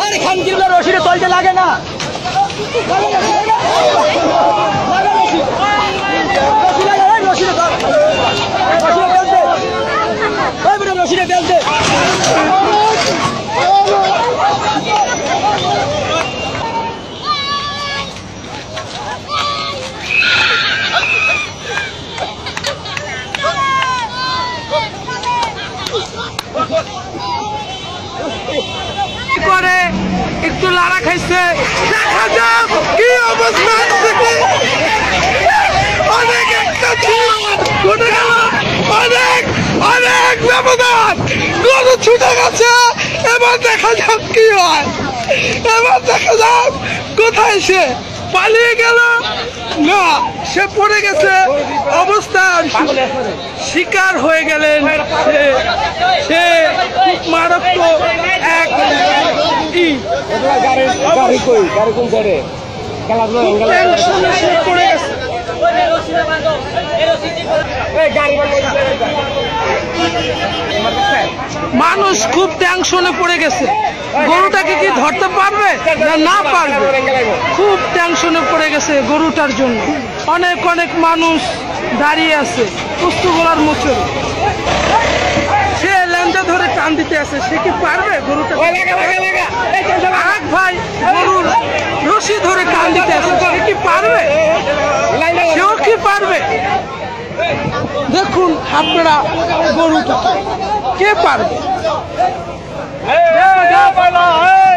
আরে খানকিগুলো রশিদে তলতে লাগে না রশিদে বেলতে করে একটু লাড়া খাইছে দেখা যাক কি অবস্থা অনেক একটা অনেক অনেক ব্যবধান গরু ছুটে গেছে এবার দেখা যাক কি হয় এবার দেখা যাক কোথায় সে পালিয়ে গেল না সে পড়ে গেছে অবস্থান শিকার হয়ে গেলেন সে খুব মারাত্মক এক মানুষ খুব টেনশনে পড়ে গেছে গরুটাকে কি ধরতে পারবে না পারবে খুব টেনশনে পড়ে গেছে গরুটার জন্য অনেক অনেক মানুষ দাঁড়িয়ে আছে পুস্তকগুলোর মুখে সে ল্যান্ডা ধরে টান দিতে আছে সে কি পারবে গরুটা আরেক ভাই গরুর রশি ধরে টান দিতে আছে সে কি পারবে সেও কি পারবে দেখুন আপনারা গরুটা কে পারবে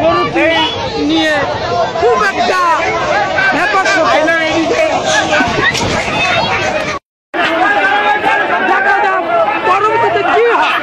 গরুটি নিয়ে খুব একটা ব্যাপার পরবর্তীতে কি হয়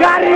গাড়ি